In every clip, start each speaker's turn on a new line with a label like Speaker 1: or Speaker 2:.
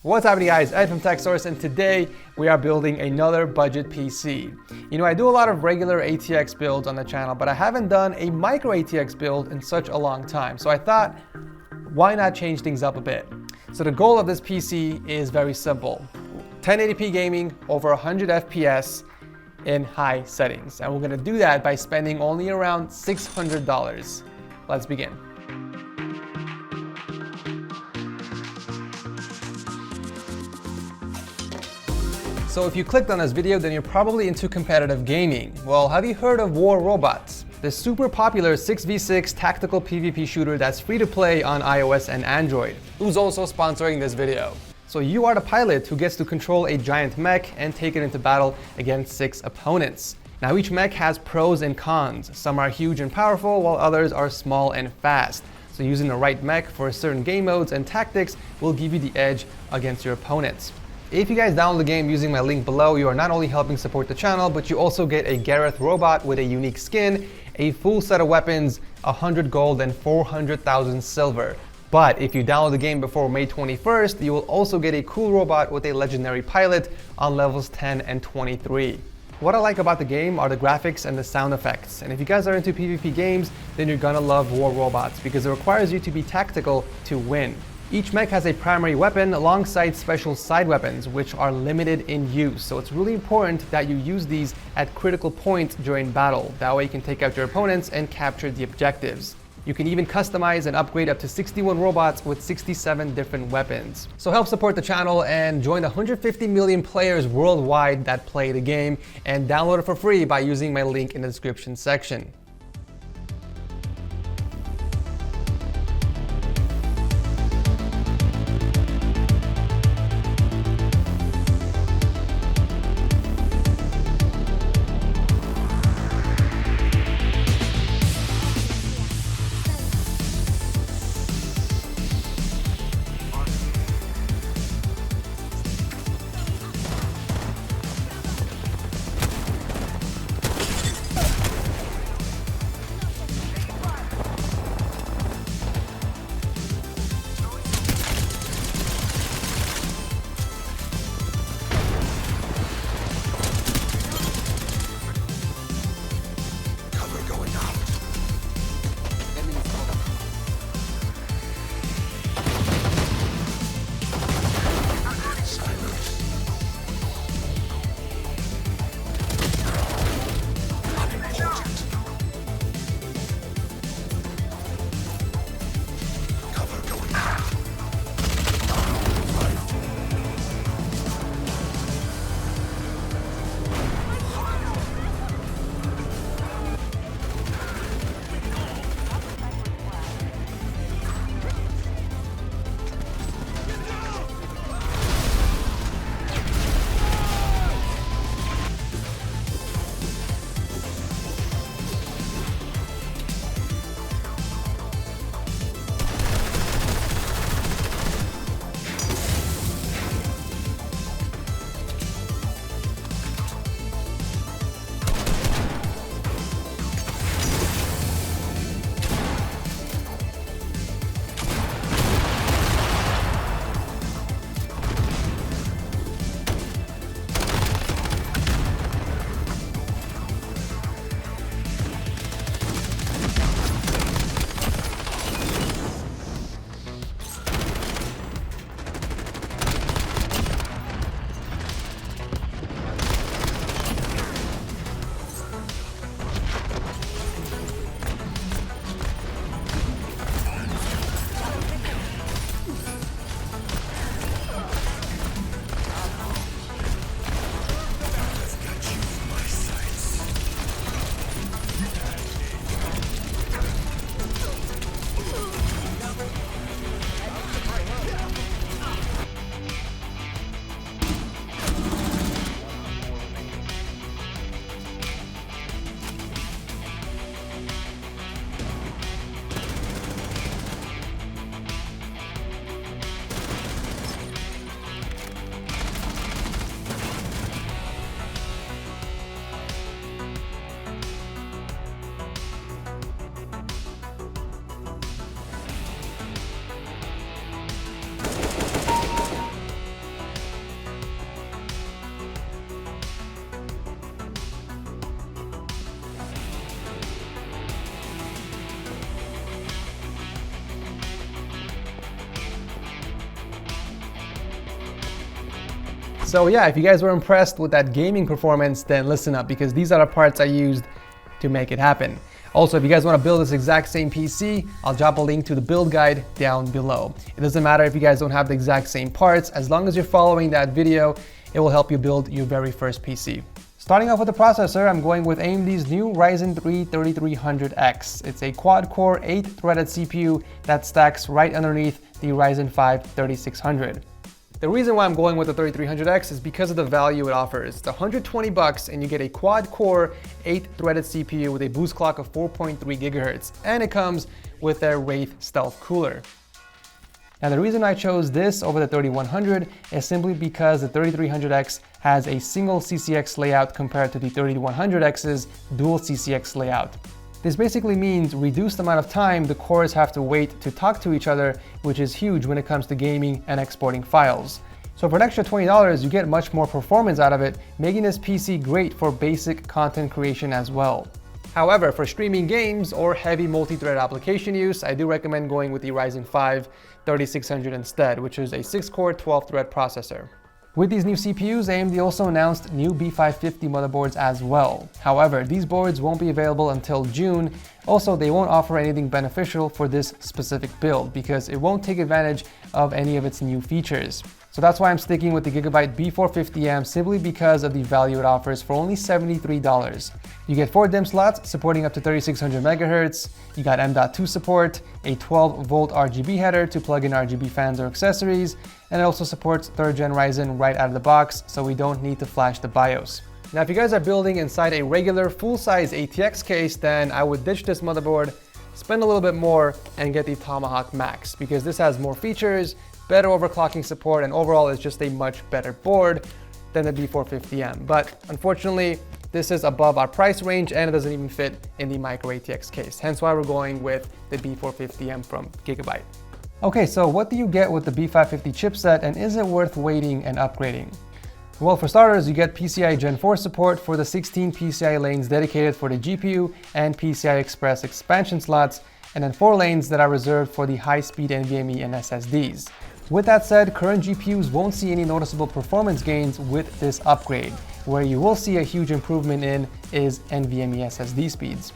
Speaker 1: What's happening, guys? Ed from TechSource, and today we are building another budget PC. You know, I do a lot of regular ATX builds on the channel, but I haven't done a micro ATX build in such a long time. So I thought, why not change things up a bit? So the goal of this PC is very simple. 1080p gaming over 100 FPS in high settings. And we're gonna do that by spending only around $600. Let's begin. So if you clicked on this video, then you're probably into competitive gaming. Well, have you heard of War Robots? The super popular 6v6 tactical PvP shooter that's free to play on iOS and Android, who's also sponsoring this video. So you are the pilot who gets to control a giant mech and take it into battle against 6 opponents. Now each mech has pros and cons. Some are huge and powerful, while others are small and fast. So using the right mech for certain game modes and tactics will give you the edge against your opponents. If you guys download the game using my link below, you are not only helping support the channel, but you also get a Gareth robot with a unique skin, a full set of weapons, 100 gold and 400,000 silver. But if you download the game before May 21st, you will also get a cool robot with a legendary pilot on levels 10 and 23. What I like about the game are the graphics and the sound effects. And if you guys are into PvP games, then you're gonna love War Robots because it requires you to be tactical to win. Each mech has a primary weapon alongside special side weapons, which are limited in use. So it's really important that you use these at critical points during battle. That way you can take out your opponents and capture the objectives. You can even customize and upgrade up to 61 robots with 67 different weapons. So help support the channel and join the 150 million players worldwide that play the game, and download it for free by using my link in the description section. So yeah, if you guys were impressed with that gaming performance, then listen up, because these are the parts I used to make it happen. Also, if you guys want to build this exact same PC, I'll drop a link to the build guide down below. It doesn't matter if you guys don't have the exact same parts, as long as you're following that video, it will help you build your very first PC. Starting off with the processor, I'm going with AMD's new Ryzen 3 3300X. It's a quad-core 8-threaded CPU that stacks right underneath the Ryzen 5 3600. The reason why I'm going with the 3300X is because of the value it offers. It's $120 and you get a quad-core 8-threaded CPU with a boost clock of 4.3 GHz, and it comes with their Wraith Stealth cooler. Now the reason I chose this over the 3100 is simply because the 3300X has a single CCX layout compared to the 3100X's dual CCX layout. This basically means reduced amount of time the cores have to wait to talk to each other, which is huge when it comes to gaming and exporting files. So for an extra $20, you get much more performance out of it, making this PC great for basic content creation as well. However, for streaming games or heavy multi-thread application use, I do recommend going with the Ryzen 5 3600 instead, which is a 6-core 12-thread processor. With these new CPUs, AMD also announced new B550 motherboards as well. However, these boards won't be available until June. Also, they won't offer anything beneficial for this specific build because it won't take advantage of any of its new features. So that's why I'm sticking with the Gigabyte B450M, simply because of the value it offers for only $73. You get 4 DIMM slots supporting up to 3600 MHz, you got M.2 support, a 12-volt RGB header to plug in RGB fans or accessories, and it also supports 3rd gen Ryzen right out of the box, so we don't need to flash the BIOS. Now if you guys are building inside a regular full-size ATX case, then I would ditch this motherboard, spend a little bit more, and get the Tomahawk Max, because this has more features, better overclocking support, and overall is just a much better board than the B450M. But unfortunately, this is above our price range and it doesn't even fit in the micro ATX case. Hence why we're going with the B450M from Gigabyte. Okay, so what do you get with the B550 chipset, and is it worth waiting and upgrading? Well, for starters, you get PCI Gen 4 support for the 16 PCI lanes dedicated for the GPU and PCI Express expansion slots, and then 4 lanes that are reserved for the high-speed NVMe and SSDs. With that said, current GPUs won't see any noticeable performance gains with this upgrade. Where you will see a huge improvement in is NVMe SSD speeds.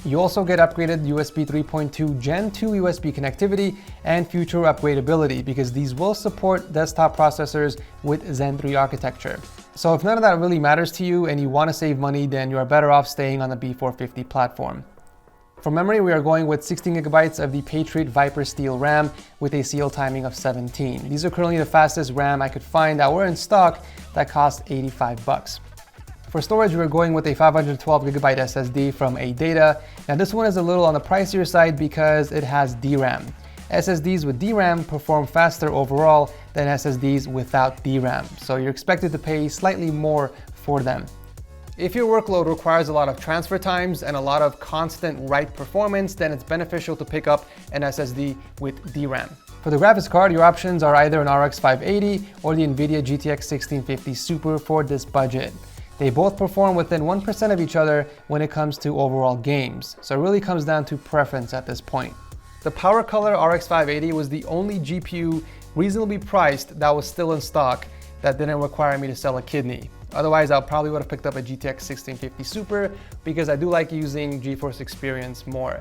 Speaker 1: You also get upgraded USB 3.2 Gen 2 USB connectivity and future upgradability, because these will support desktop processors with Zen 3 architecture. So if none of that really matters to you and you want to save money, then you are better off staying on the B450 platform. For memory, we are going with 16 GB of the Patriot Viper Steel RAM with a CL timing of 17. These are currently the fastest RAM I could find that were in stock that cost $85. For storage, we're going with a 512 GB SSD from ADATA. Now this one is a little on the pricier side because it has DRAM. SSDs with DRAM perform faster overall than SSDs without DRAM, so you're expected to pay slightly more for them. If your workload requires a lot of transfer times and a lot of constant write performance, then it's beneficial to pick up an SSD with DRAM. For the graphics card, your options are either an RX 580 or the NVIDIA GTX 1650 Super for this budget. They both perform within 1% of each other when it comes to overall games, so it really comes down to preference at this point. The PowerColor RX 580 was the only GPU reasonably priced that was still in stock that didn't require me to sell a kidney. Otherwise, I probably would have picked up a GTX 1650 Super because I do like using GeForce Experience more.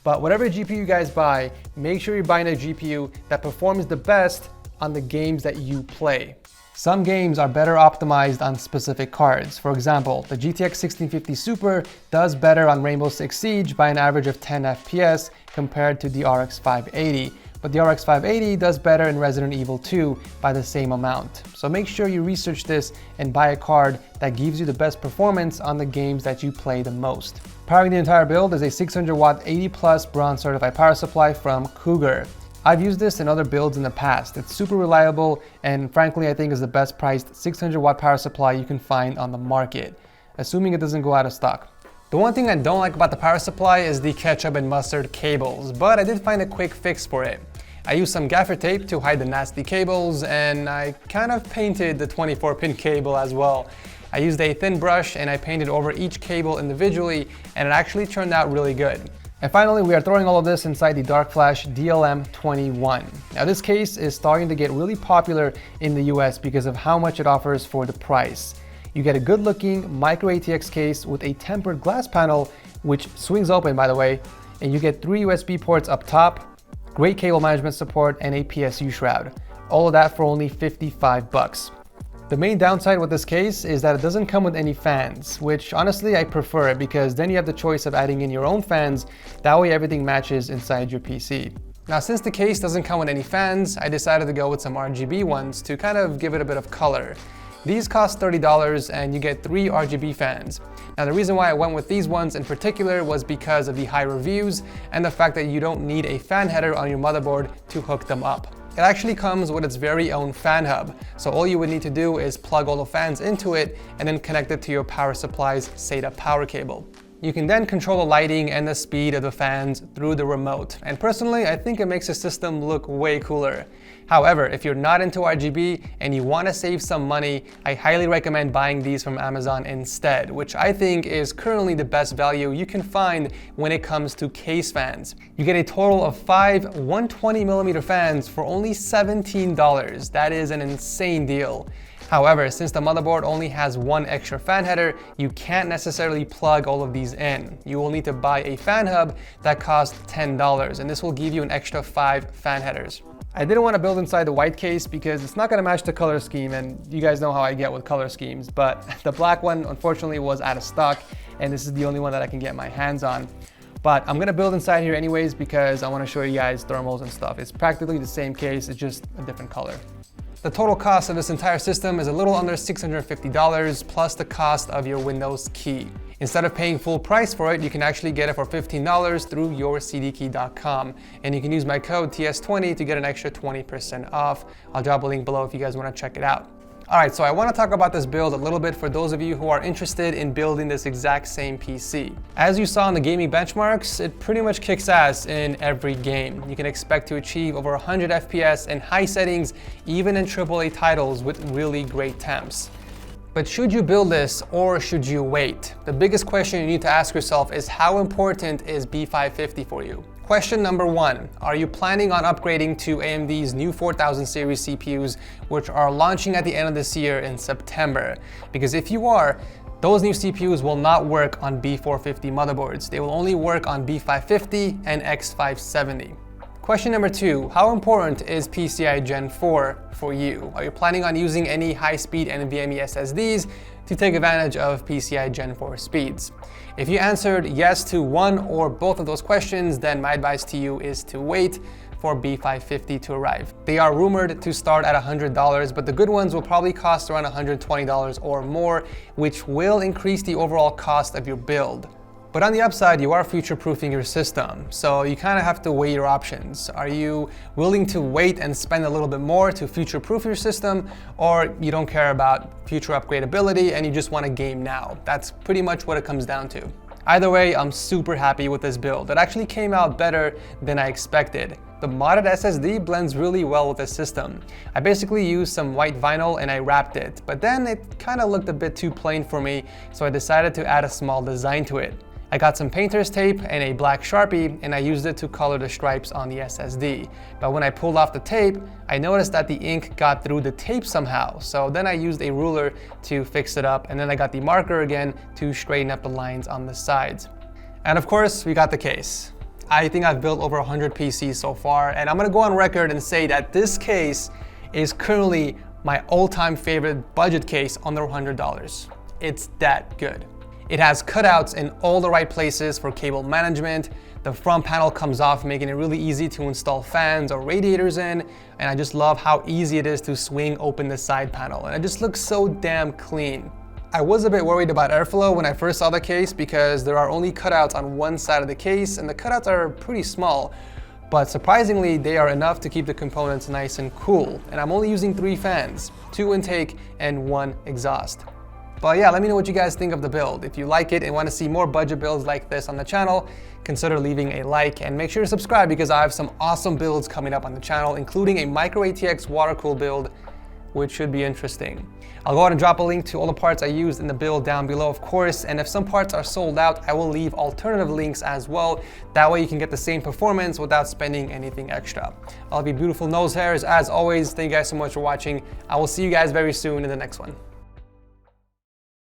Speaker 1: But whatever GPU you guys buy, make sure you're buying a GPU that performs the best on the games that you play. Some games are better optimized on specific cards. For example, the GTX 1650 Super does better on Rainbow Six Siege by an average of 10 FPS compared to the RX 580. But the RX 580 does better in Resident Evil 2 by the same amount. So make sure you research this and buy a card that gives you the best performance on the games that you play the most. Powering the entire build is a 600 watt 80+ bronze certified power supply from Cougar. I've used this in other builds in the past. It's super reliable and frankly I think is the best priced 600 watt power supply you can find on the market, assuming it doesn't go out of stock. The one thing I don't like about the power supply is the ketchup and mustard cables, but I did find a quick fix for it. I used some gaffer tape to hide the nasty cables, and I kind of painted the 24-pin cable as well. I used a thin brush and I painted over each cable individually, and it actually turned out really good. And finally, we are throwing all of this inside the DarkFlash DLM21. Now this case is starting to get really popular in the US because of how much it offers for the price. You get a good looking micro ATX case with a tempered glass panel, which swings open by the way, and you get 3 USB ports up top, great cable management support, and a PSU shroud. All of that for only 55 bucks. The main downside with this case is that it doesn't come with any fans, which honestly I prefer it because then you have the choice of adding in your own fans. That way everything matches inside your PC. Now since the case doesn't come with any fans, I decided to go with some RGB ones to kind of give it a bit of color. These cost $30 and you get 3 RGB fans. Now the reason why I went with these ones in particular was because of the high reviews and the fact that you don't need a fan header on your motherboard to hook them up. It actually comes with its very own fan hub, so all you would need to do is plug all the fans into it and then connect it to your power supply's SATA power cable. You can then control the lighting and the speed of the fans through the remote, and personally I think it makes the system look way cooler. However, if you're not into RGB and you want to save some money, I highly recommend buying these from Amazon instead, which I think is currently the best value you can find when it comes to case fans. You get a total of 5 120mm fans for only $17. That is an insane deal. However, since the motherboard only has 1 extra fan header, you can't necessarily plug all of these in. You will need to buy a fan hub that costs $10, and this will give you an extra 5 fan headers. I didn't want to build inside the white case because it's not going to match the color scheme, and you guys know how I get with color schemes, but the black one unfortunately was out of stock, and this is the only one that I can get my hands on. But I'm going to build inside here anyways because I want to show you guys thermals and stuff. It's practically the same case, it's just a different color. The total cost of this entire system is a little under $650 plus the cost of your Windows key. Instead of paying full price for it, you can actually get it for $15 through yourcdkey.com, and you can use my code TS20 to get an extra 20% off. I'll drop a link below if you guys want to check it out. Alright, so I want to talk about this build a little bit for those of you who are interested in building this exact same PC. As you saw in the gaming benchmarks, it pretty much kicks ass in every game. You can expect to achieve over 100 FPS in high settings, even in AAA titles with really great temps. But should you build this or should you wait? The biggest question you need to ask yourself is how important is B550 for you? Question number 1, are you planning on upgrading to AMD's new 4000 series CPUs, which are launching at the end of this year in September? Because if you are, those new CPUs will not work on B450 motherboards. They will only work on B550 and X570. Question number 2, how important is PCI Gen 4 for you? Are you planning on using any high-speed NVMe SSDs to take advantage of PCI Gen 4 speeds? If you answered yes to one or both of those questions, then my advice to you is to wait for B550 to arrive. They are rumored to start at $100, but the good ones will probably cost around $120 or more, which will increase the overall cost of your build. But on the upside, you are future-proofing your system, so you kind of have to weigh your options. Are you willing to wait and spend a little bit more to future-proof your system, or you don't care about future upgradability and you just want to game now? That's pretty much what it comes down to. Either way, I'm super happy with this build. It actually came out better than I expected. The modded SSD blends really well with the system. I basically used some white vinyl and I wrapped it, but then it kind of looked a bit too plain for me, so I decided to add a small design to it. I got some painter's tape and a black Sharpie and I used it to color the stripes on the SSD. But when I pulled off the tape, I noticed that the ink got through the tape somehow. So then I used a ruler to fix it up, and then I got the marker again to straighten up the lines on the sides. And of course, we got the case. I think I've built over 100 PCs so far, and I'm gonna go on record and say that this case is currently my all-time favorite budget case under $100. It's that good. It has cutouts in all the right places for cable management. The front panel comes off, making it really easy to install fans or radiators in. And I just love how easy it is to swing open the side panel. And it just looks so damn clean. I was a bit worried about airflow when I first saw the case because there are only cutouts on one side of the case and the cutouts are pretty small. But surprisingly, they are enough to keep the components nice and cool. And I'm only using 3 fans, 2 intake and 1 exhaust. But yeah, let me know what you guys think of the build. If you like it and want to see more budget builds like this on the channel, consider leaving a like and make sure to subscribe because I have some awesome builds coming up on the channel, including a micro ATX water-cooled build which should be interesting. I'll go ahead and drop a link to all the parts I used in the build down below, of course, and if some parts are sold out, I will leave alternative links as well. That way you can get the same performance without spending anything extra. I'll be beautiful nose hairs as always. Thank you guys so much for watching. I will see you guys very soon in the next one.